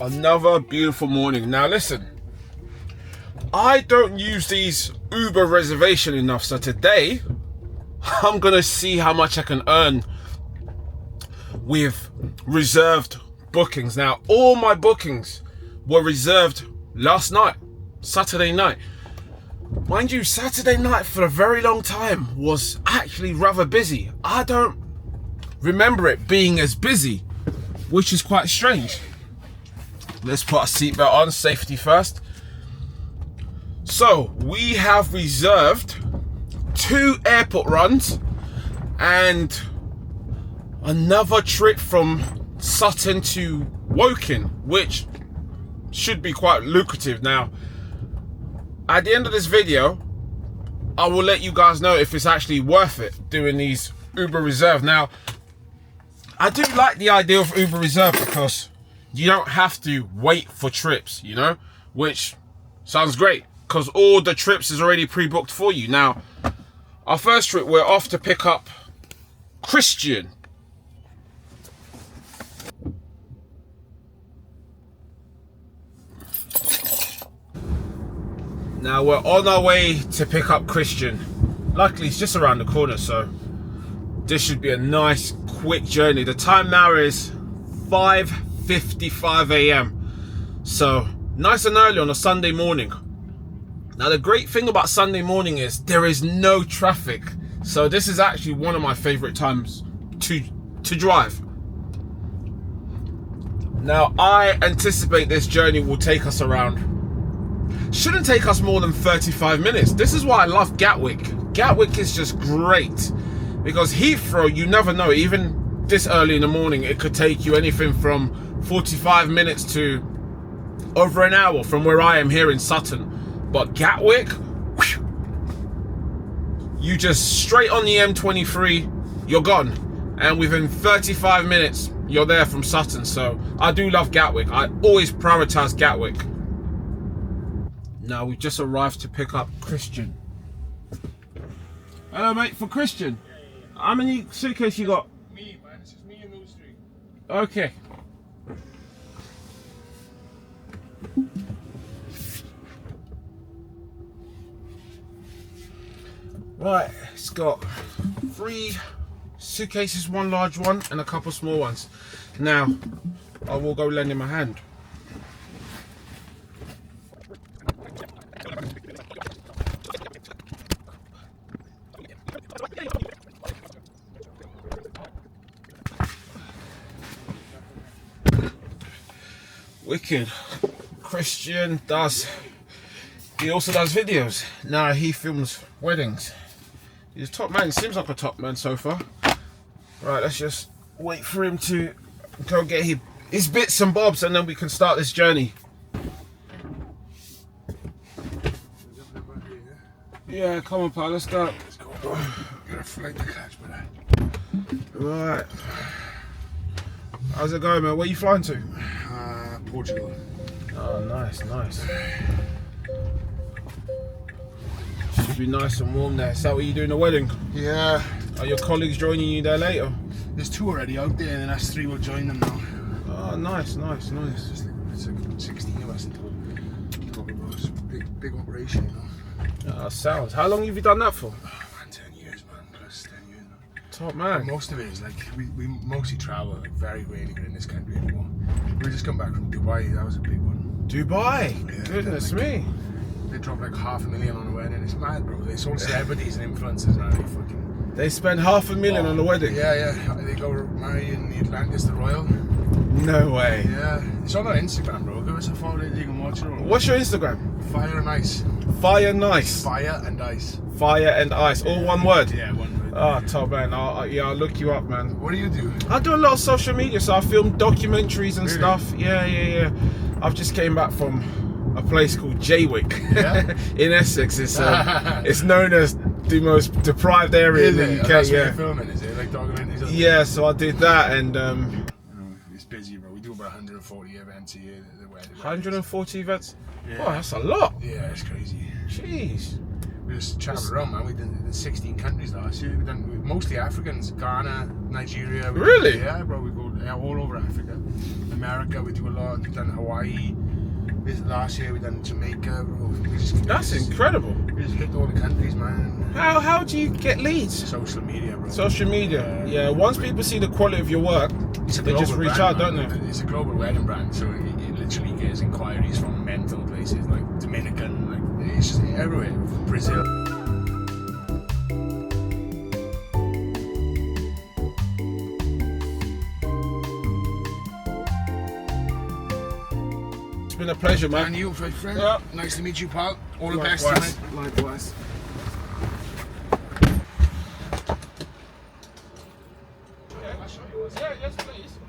Another beautiful morning. Now listen, I don't use these Uber reservation enough, so today I'm gonna see how much I can earn with reserved bookings. Now all my bookings were reserved last night, Saturday night. Mind you, Saturday night for a very long time was actually rather busy. I don't remember it being as busy, which is quite strange. Let's put a seatbelt on, safety first. So we have reserved 2 airport runs and another trip from Sutton to Woking, which should be quite lucrative. Now, at the end of this video, I will let you guys know if it's actually worth it doing these Uber Reserve. Now, I do like the idea of Uber Reserve because you don't have to wait for trips, you know, which sounds great because all the trips is already pre-booked for you. Now, our first trip, we're off to pick up Christian. Now we're on our way to pick up Christian. Luckily, it's just around the corner, so this should be a nice, quick journey. The time now is 5:55 a.m. So nice and early on a Sunday morning. Now the great thing about Sunday morning is there is no traffic. So this is actually one of my favorite times to drive. Now I anticipate this journey will take us around, shouldn't take us more than 35 minutes. This is why I love Gatwick. Gatwick is just great because Heathrow, you never know, even this early in the morning, it could take you anything from 45 minutes to over an hour from where I am here in Sutton. But Gatwick, whew, you just straight on the M23, you're gone. And within 35 minutes, you're there from Sutton. So I do love Gatwick. I always prioritize Gatwick. Now we've just arrived to pick up Christian. Hello mate, for Christian. How many suitcases you got? Me, man. It's just me and those 3. Okay. Right, it's got 3 suitcases, 1 large one and a couple small ones. Now, I will go lend him a hand. Wicked. Christian he also does videos. Now he films weddings. He's a top man, seems like a top man so far. Right, let's just wait for him to go get his bits and bobs and then we can start this journey. Yeah, come on pal, let's go. Let's go. Got a flight to catch, brother. Right. How's it going, man? Where you flying to? Portugal. Oh, nice, nice. Should be nice and warm there. Is that what you do in the wedding? Yeah. Are your colleagues joining you there later? There's 2 already out there, and the next 3 will join them now. Oh, nice, nice, nice. It's like 16 of us in total. It's a big operation, you know. Sounds. How long have you done that for? Oh, man, 10 years, man. Plus 10 years now. Top man. And most of it is like we mostly travel, like very rarely get in this country anymore. We just come back from Dubai. That was a big one. Dubai. Yeah, Goodness like, me. They dropped like $500,000 on a wedding. It's mad, bro. They sold celebrities and influencers now. They fucking. They spend $500,000 on the wedding. Yeah, yeah. They go marry in the Atlantis, the Royal. No way. Yeah, it's on our Instagram, bro. Give us a follow. You can watch it. What's your Instagram? Fire and Ice. Fire Nice. Fire and Ice. Fire and Ice. All one word. Yeah, one word. Oh, top man. I'll look you up, man. What do you do? I do a lot of social media, so I film documentaries and Really? stuff. Yeah. I've just came back from a place called Jaywick in Essex. It's known as the most deprived area in the UK. That's yeah. what you're filming, is it? Like documentaries? Yeah, so I did that and it's busy, bro. We do about 140 events a year. The wedding. 140 events. Yeah. Oh, that's a lot. Yeah, it's crazy. Jeez. We just travelled around, man. We did 16 countries last year. We done mostly Africans, Ghana, Nigeria. Really? Yeah, bro. We go all over Africa. America, we do a lot. We've done Hawaii. Last year we done Jamaica. Bro. That's incredible. We just hit all the countries, man. How do you get leads? Social media, bro. Social media. Yeah. Once people see the quality of your work, they just reach out, don't they? It's a global wedding brand, so it literally gets inquiries from mental places like Dominican, like it's just everywhere. Brazil. It's been a pleasure, man. And you, my friend. Yeah. Nice to meet you, pal. All the best Likewise. tonight. Likewise. Yeah, yes, please.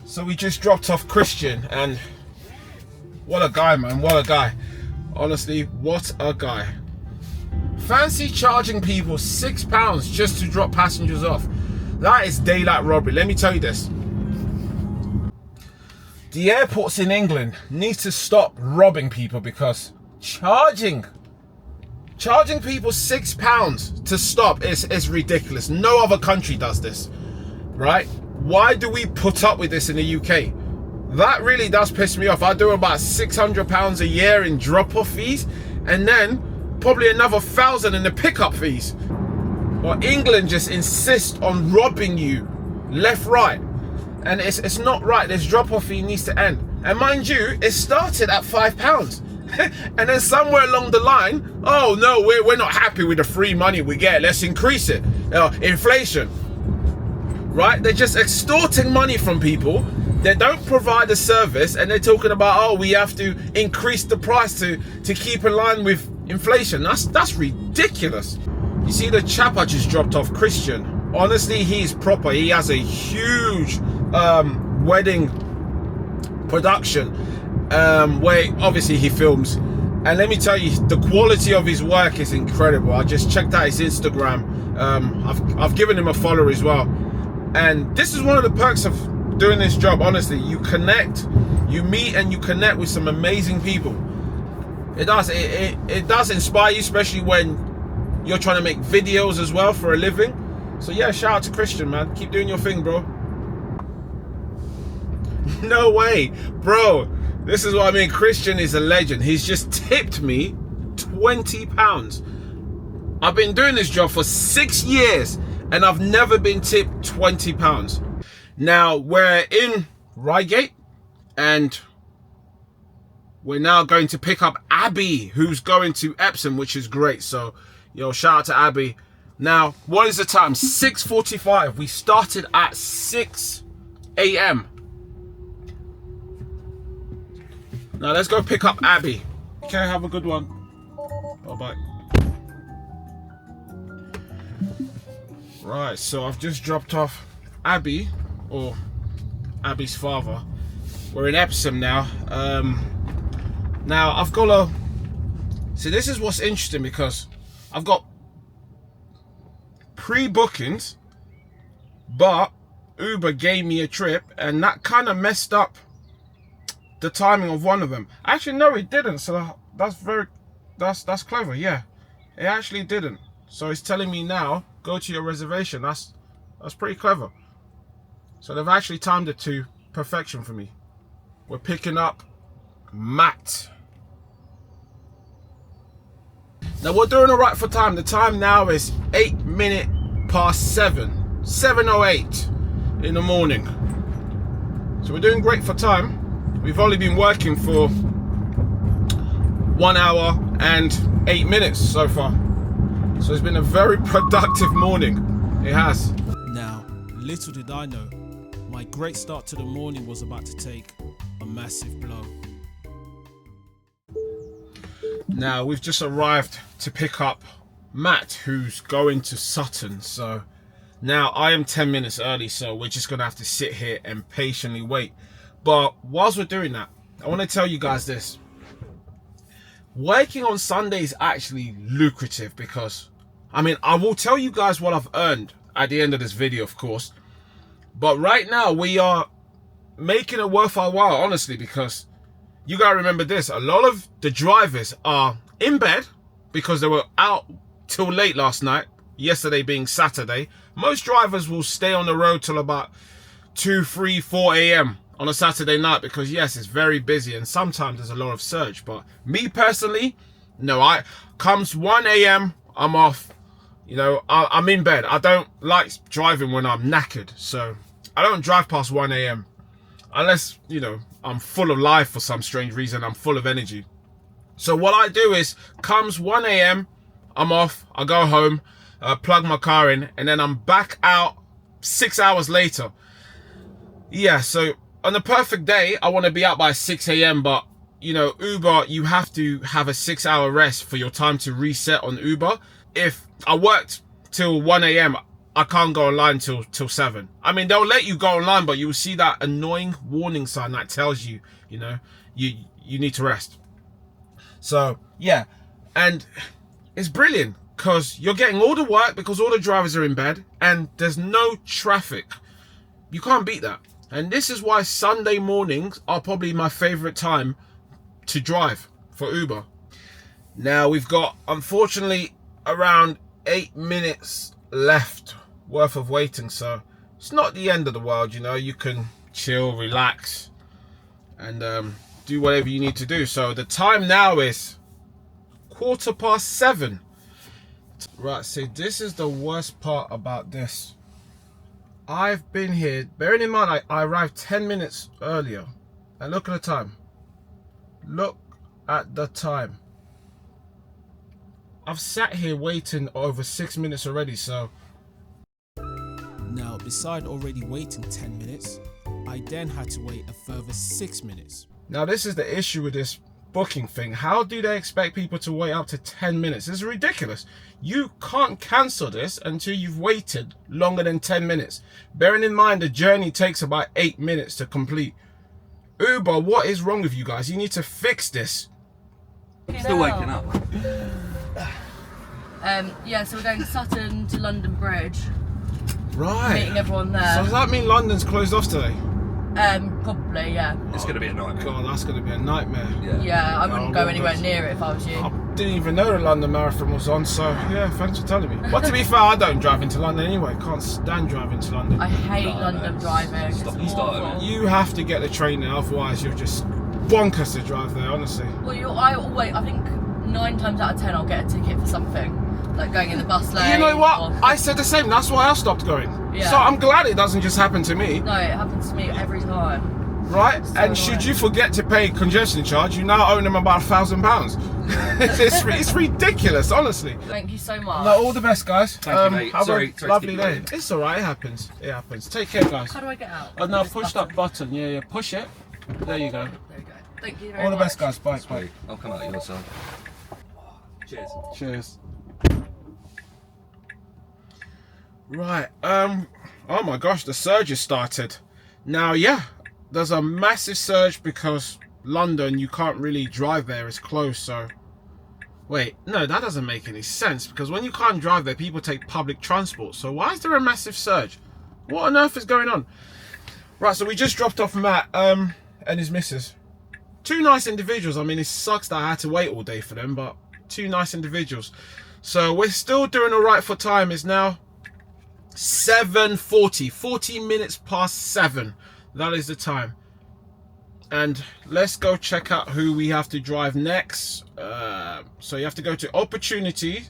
So we just dropped off Christian, and what a guy, man, what a guy. Honestly, what a guy. Fancy charging people £6 just to drop passengers off. That is daylight robbery, let me tell you this. The airports in England need to stop robbing people, because charging people £6 to stop is ridiculous. No other country does this, right? Why do we put up with this in the UK? That really does piss me off. I do about £600 a year in drop-off fees, and then probably another 1,000 in the pickup fees. But England just insists on robbing you left, right, and it's not right. This drop-off fee needs to end. And mind you, it started at £5. And then somewhere along the line, oh no, we're not happy with the free money we get, let's increase it. Inflation, right? They're just extorting money from people. They don't provide a service, and they're talking about, oh, we have to increase the price to keep in line with inflation. That's ridiculous. You see the chap I just dropped off, Christian, honestly, he's proper. He has a huge wedding production where obviously he films, and let me tell you, the quality of his work is incredible. I just checked out his Instagram. I've given him a follow as well, and this is one of the perks of doing this job. Honestly, you meet and you connect with some amazing people. It does inspire you, especially when you're trying to make videos as well for a living. So yeah, shout out to Christian, man. Keep doing your thing, bro. No way, bro. This is what I mean. Christian is a legend. He's just tipped me £20. I've been doing this job for 6 years, and I've never been tipped £20. Now we're in Reigate, and we're now going to pick up Abby, who's going to Epsom, which is great. So, yo, shout out to Abby. Now, what is the time? 6:45. We started at 6 a.m. Now let's go pick up Abby. Okay, have a good one. Bye-bye. Right, so I've just dropped off Abby, or Abby's father. We're in Epsom now. Now I've got a... See, this is what's interesting, because I've got pre-bookings, but Uber gave me a trip, and that kind of messed up the timing of one of them. Actually, no, it didn't. So that's clever. Yeah, it actually didn't. So it's telling me now, go to your reservation. That's pretty clever. So they've actually timed it to perfection for me. We're picking up Matt. Now we're doing all right for time. The time now is 8 minutes past 7, 7:08 in the morning. So we're doing great for time. We've only been working for 1 hour and 8 minutes so far. So it's been a very productive morning. It has. Now, little did I know, my great start to the morning was about to take a massive blow. Now, we've just arrived to pick up Matt, who's going to Sutton. So now I am 10 minutes early, so we're just going to have to sit here and patiently wait. But whilst we're doing that, I want to tell you guys this. Working on Sunday is actually lucrative, because, I mean, I will tell you guys what I've earned at the end of this video, of course. But right now, we are making it worthwhile, honestly, because you gotta remember this. A lot of the drivers are in bed because they were out till late last night, yesterday being Saturday. Most drivers will stay on the road till about 2, 3, 4 a.m. on a Saturday night because yes, it's very busy and sometimes there's a lot of surge. But me personally, no, comes 1 a.m. I'm off. You know, I'm in bed. I don't like driving when I'm knackered, so I don't drive past 1 a.m. unless, you know, I'm full of life for some strange reason. I'm full of energy. So what I do is, comes 1 a.m, I'm off, I go home, plug my car in, and then I'm back out 6 hours later. Yeah, so on a perfect day, I want to be out by 6 a.m, but, you know, Uber, you have to have a 6-hour rest for your time to reset on Uber. If I worked till 1 a.m, I can't go online till 7. I mean, they'll let you go online, but you will see that annoying warning sign that tells you, you know, you need to rest. So, yeah, and it's brilliant because you're getting all the work because all the drivers are in bed and there's no traffic. You can't beat that. And this is why Sunday mornings are probably my favorite time to drive for Uber. Now, we've got, unfortunately, around 8 minutes left worth of waiting, so it's not the end of the world. You know, you can chill, relax, and do whatever you need to do. So the time now is 7:15. Right, so this is the worst part about this. I've been here, bearing in mind I arrived 10 minutes earlier, and look at the time. Look at the time. I've sat here waiting over 6 minutes already, so. Now, beside already waiting 10 minutes, I then had to wait a further 6 minutes. Now, this is the issue with this booking thing. How do they expect people to wait up to 10 minutes? It's ridiculous. You can't cancel this until you've waited longer than 10 minutes. Bearing in mind the journey takes about 8 minutes to complete. Uber, what is wrong with you guys? You need to fix this. Still waking up. Yeah, so we're going Sutton to London Bridge. Right. Meeting everyone there. So does that mean London's closed off today? Probably, yeah. It's going to be a nightmare. God, that's going to be a nightmare. Yeah, I wouldn't go well, anywhere that's- near it if I was you. I didn't even know the London Marathon was on, so yeah, thanks for telling me. But to be fair, I don't drive into London anyway. Can't stand driving to London. I hate London driving. Stop It's you starting awful. You have to get the train there, otherwise you're just bonkers to drive there, honestly. Well, I think 9 times out of 10 I'll get a ticket for something. Like going in the bus lane. You know what? or- I said the same. That's why I stopped going. Yeah. So I'm glad it doesn't just happen to me, No, it happens to me every time. right? So And should annoying. you forget to pay congestion charge, you now owe them about £1,000. It's ridiculous, honestly. Thank you so much. No, all the best, guys. Thank you, mate. Have Sorry a to lovely keep day. you It's alright. It happens. It happens. Take care, guys. How do I get out? Oh, now This push button. that button. Yeah, push it. There you go. There you go. Thank you very All the much. best, guys. Bye. Bye. Wait, I'll come out of your side. Cheers. Cheers. Right. Oh my gosh, the surge has started. Now, yeah, there's a massive surge because London, you can't really drive there. It's closed. So, wait, no, that doesn't make any sense because when you can't drive there, people take public transport. So why is there a massive surge? What on earth is going on? Right. So we just dropped off Matt and his missus. Two nice individuals. I mean, it sucks that I had to wait all day for them, but two nice individuals. So we're still doing all right for time. It's now 7:40, 40 minutes past 7. That is the time. And let's go check out who we have to drive next. So you have to go to opportunity.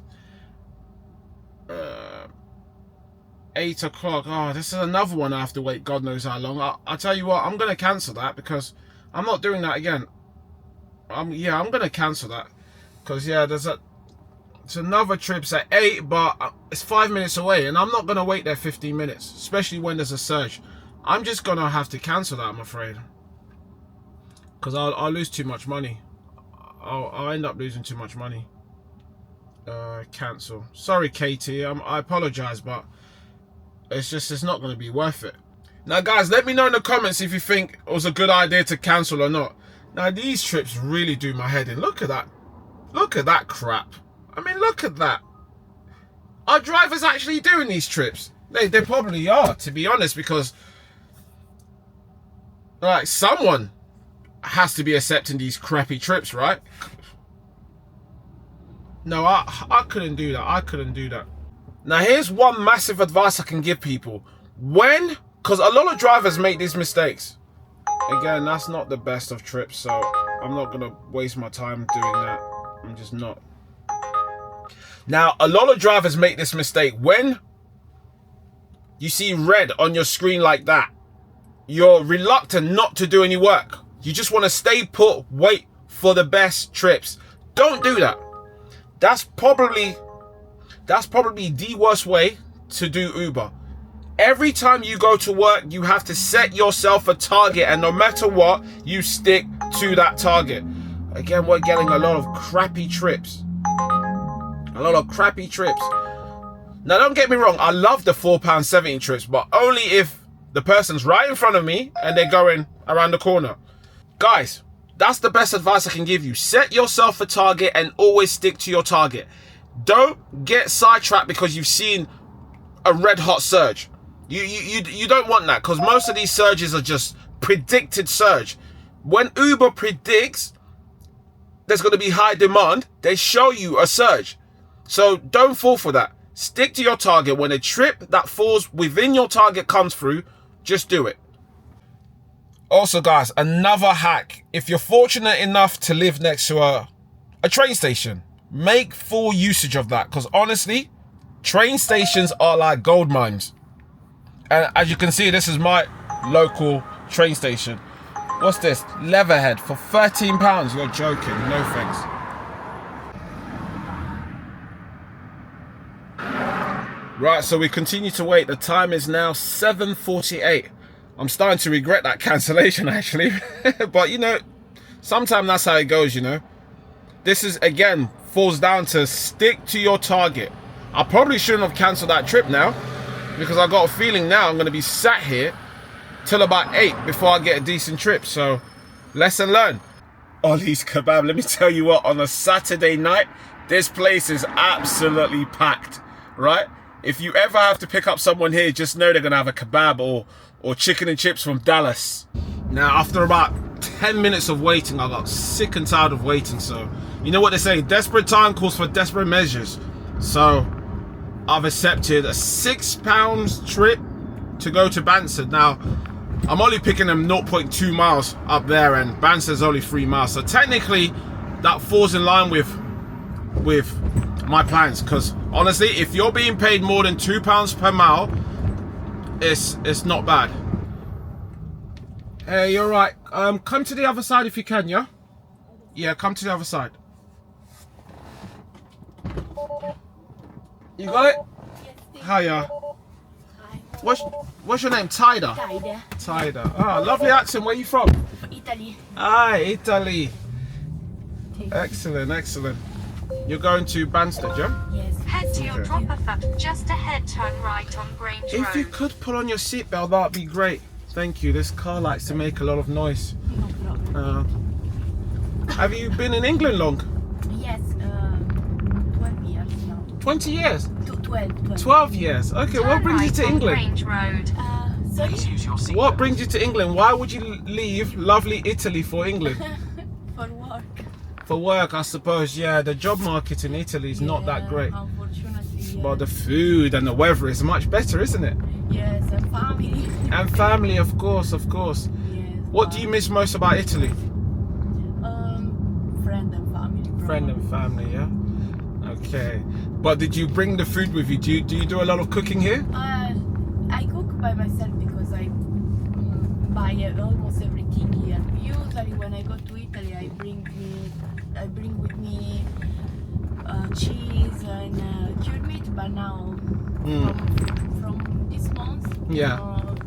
8 o'clock. Oh, this is another one I have to wait God knows how long. I'll tell you what, I'm going to cancel that because I'm not doing that again. I'm going to cancel that. Because, yeah, it's another trip's at 8, but it's 5 minutes away. And I'm not going to wait there 15 minutes. Especially when there's a surge. I'm just going to have to cancel that, I'm afraid. Because I'll lose too much money. I'll end up losing too much money. Cancel. Sorry, Katie. I apologize, but it's not going to be worth it. Now, guys, let me know in the comments if you think it was a good idea to cancel or not. Now, these trips really do my head in. Look at that. Look at that crap. I mean, look at that. Are drivers actually doing these trips? They probably are, to be honest, because like someone has to be accepting these crappy trips, right? No, I couldn't do that. I couldn't do that. Now, here's one massive advice I can give people. Because a lot of drivers make these mistakes. Again, that's not the best of trips, so I'm not going to waste my time doing that. I'm just not. Now, a lot of drivers make this mistake. When you see red on your screen like that, you're reluctant not to do any work. You just want to stay put, wait for the best trips. Don't do that. That's probably the worst way to do Uber. Every time you go to work, you have to set yourself a target, and no matter what, you stick to that target. Again, we're getting a lot of crappy trips. A lot of crappy trips. Now, don't get me wrong, I love the £4.70 trips, but only if the person's right in front of me and they're going around the corner. Guys, that's the best advice I can give you. Set yourself a target and always stick to your target. Don't get sidetracked because you've seen a red hot surge. You don't want that, because most of these surges are just predicted surge. When Uber predicts there's going to be high demand, they show you a surge. So don't fall for that. Stick to your target. When a trip that falls within your target comes through, just do it. Also, guys, another hack. If you're fortunate enough to live next to a train station, make full usage of that. Because honestly, train stations are like gold mines. And as you can see, this is my local train station. What's this? Leatherhead for £13. You're joking. No thanks. Right, so we continue to wait. The time is now 7:48. I'm starting to regret that cancellation, actually. But, you know, sometimes that's how it goes, you know. This is, again, falls down to stick to your target. I probably shouldn't have cancelled that trip now, because I got a feeling now I'm going to be sat here till about 8 before I get a decent trip. So, lesson learned. Ollie's Kebab, let me tell you what, on a Saturday night, this place is absolutely packed, right? If you ever have to pick up someone here, just know they're going to have a kebab or chicken and chips from Dallas. Now, after about 10 minutes of waiting, I got sick and tired of waiting. So, you know what they say, desperate time calls for desperate measures. So, I've accepted a £6 trip to go to Bansard. Now, I'm only picking them 0.2 miles up there, and Bansard's only 3 miles. So technically, that falls in line with my plans. Because honestly, if you're being paid more than £2 per mile, it's not bad. Hey, you're right. Come to the other side if you can, yeah? Yeah, come to the other side. You got it? Yes. Hiya. Hi. What's your name? Tyda? Tyda. Ah, lovely accent. Where are you from? Italy. Ah, Italy. Excellent, excellent. You're going to Banstead, yeah? Yes. Head to your drop off, just ahead, turn right on Grange Road. If you could pull on your seatbelt, that'd be great. Thank you. This car likes to make a lot of noise. No problem. Have you been in England long? Yes, 12 years now. 20 years? 12. 12 years. Okay, Turn what brings you right to on England? Grange Road. Sorry? What brings you to England? Why would you leave lovely Italy for England? For work. For work, I suppose. Yeah, the job market in Italy is not that great. Unfortunately, yeah. But the food and the weather is much better, isn't it? Yes, and family. And family, of course, of course. Yes, What do you miss most about Italy? Friend and family. Friend and family, yeah? Okay. But did you bring the food with you? Do you do a lot of cooking here? I cook by myself because I buy almost everything here. Usually when I go to Italy, I bring with me cheese and cured meat. But now from this month, Yeah.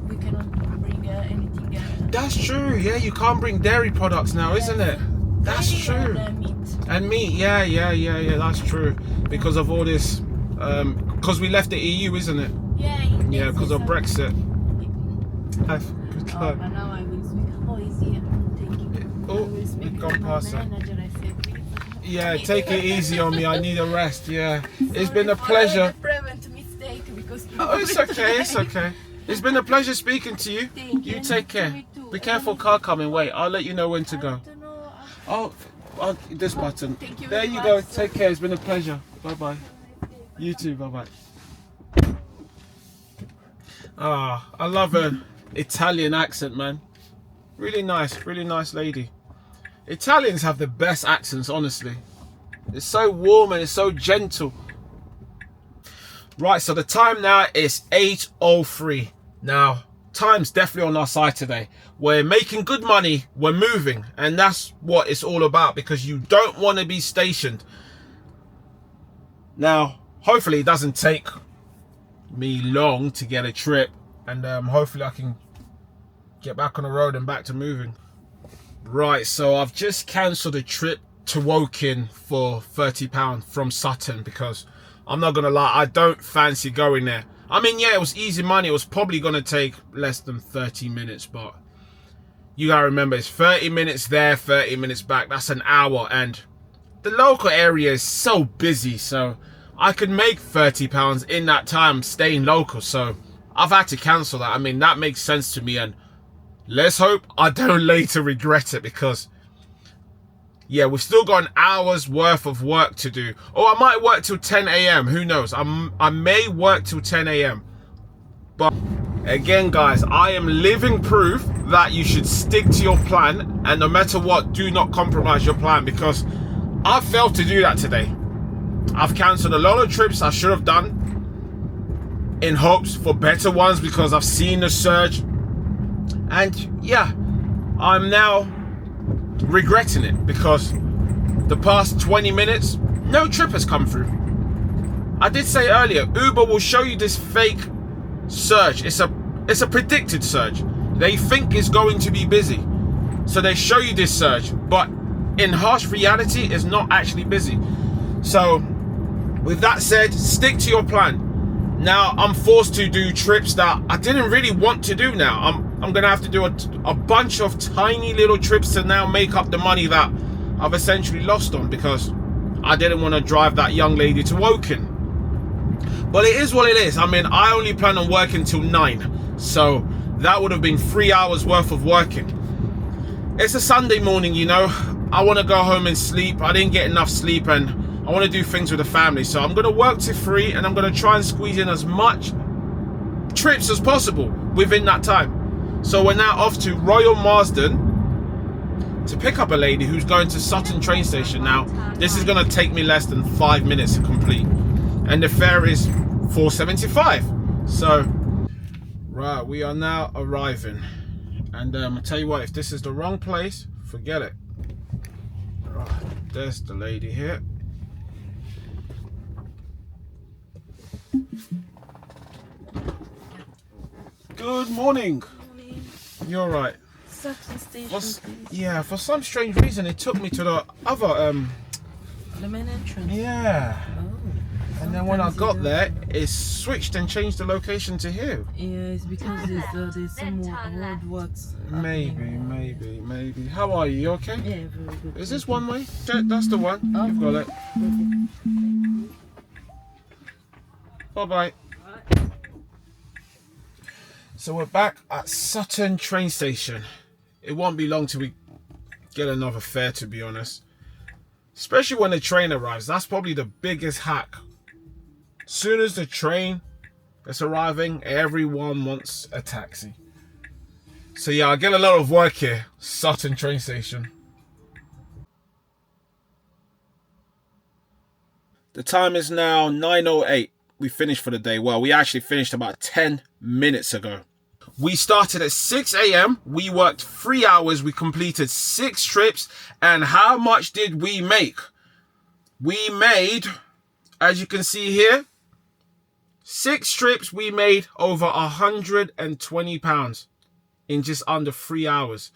we cannot bring anything else. That's true, yeah, you can't bring dairy products now, isn't it? That's Dairy true. And meat. And meat, yeah, that's true. Because of all this, because we left the EU, isn't it? Yeah, because of Brexit. Have a good But time. now I will speak. Oh, easy. Thank you. Oh, I will speak we've gone with my past it. manager. I said, please. Yeah, take it easy on me, I need a rest, yeah. It's Sorry been a for pleasure. the prevent mistake because Oh, it's okay, it's okay. It's been a pleasure speaking to you. Thank you. You take care. Me too. Be careful, car coming. Wait, I'll let you know when to go. I don't know. Oh, this button. Thank you There very you much, go. sir. Take care. It's been a pleasure. Bye bye. You too. Bye bye. Ah, I love her Italian accent, man. Really nice lady. Italians have the best accents, honestly. It's so warm and it's so gentle. Right, so the time now is 8:03. Now, time's definitely on our side today. We're making good money, we're moving, and that's what it's all about, because you don't want to be stationed. Now, hopefully it doesn't take me long to get a trip, and hopefully I can get back on the road and back to moving. Right, so I've just cancelled a trip to Woking for £30 from Sutton, because I'm not gonna lie, I don't fancy going there. I mean, yeah, it was easy money. It was probably gonna take less than 30 minutes, but you gotta remember, it's 30 minutes there, 30 minutes back. That's an hour, and the local area is so busy, so I could make £30 in that time staying local. So I've had to cancel that. I mean, that makes sense to me, and let's hope I don't later regret it, because yeah, we've still got an hour's worth of work to do. Or I might work till 10 AM, who knows? I may work till 10 AM. But again, guys, I am living proof that you should stick to your plan, and no matter what, do not compromise your plan, because I failed to do that today. I've cancelled a lot of trips I should have done in hopes for better ones, because I've seen the surge. And yeah, I'm now regretting it, because the past 20 minutes no trip has come through. I did say earlier, Uber will show you this fake surge. It's a predicted surge. They think it's going to be busy, so they show you this surge, but in harsh reality it's not actually busy. So with that said, stick to your plan. Now I'm forced to do trips that I didn't really want to do. Now I'm gonna have to do a bunch of tiny little trips to now make up the money that I've essentially lost on, because I didn't want to drive that young lady to Woking. But it is what it is. I mean, I only plan on working till 9, so that would have been 3 hours worth of working. It's a Sunday morning, you know. I want to go home and sleep. I didn't get enough sleep, and I want to do things with the family. So I'm going to work till 3, and I'm going to try and squeeze in as much trips as possible within that time. So we're now off to Royal Marsden to pick up a lady who's going to Sutton train station. Now, this is going to take me less than 5 minutes to complete, and the fare is £4.75. So, right, we are now arriving, and I'll tell you what, if this is the wrong place, forget it. Right, there's the lady here. Good morning. You're right. Sutton Station, Yeah, for some strange reason it took me to the other the main entrance. yeah. Oh. And then when I got there, it switched and changed the location to here. Yeah, it's because there's some road works. Maybe. How are you? You okay? Yeah, very good. Is this one way? That's the one. Oh. You've got it. Bye bye. So we're back at Sutton train station. It won't be long till we get another fare, to be honest. Especially when the train arrives. That's probably the biggest hack. As soon as the train is arriving, everyone wants a taxi. So yeah, I get a lot of work here. Sutton train station. The time is now 9:08. We finished for the day. Well, we actually finished about 10 minutes ago. We started at 6 AM. We worked 3 hours. We completed 6 trips. And how much did we make? We made, as you can see here, 6 trips. We made over £120 in just under 3 hours.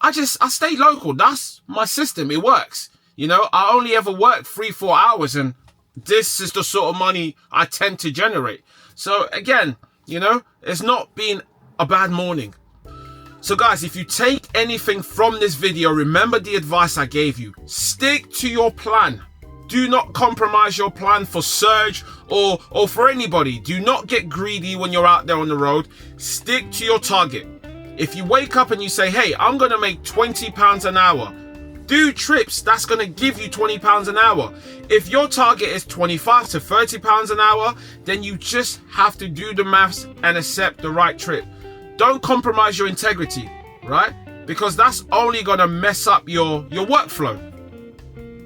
I stay local. That's my system. It works. You know, I only ever worked 3-4 hours, and this is the sort of money I tend to generate. So again, you know, it's not been a bad morning. So guys, if you take anything from this video, remember the advice I gave you. Stick to your plan. Do not compromise your plan for surge or for anybody, do not get greedy when you're out there on the road. Stick to your target. If you wake up and you say, hey, I'm going to make £20 an hour, do trips that's going to give you £20 an hour. If your target is £25 to £30 an hour, then you just have to do the maths and accept the right trip. Don't compromise your integrity, right? Because that's only going to mess up your workflow.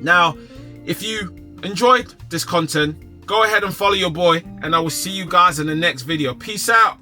Now, if you enjoyed this content, go ahead and follow your boy, and I will see you guys in the next video. Peace out.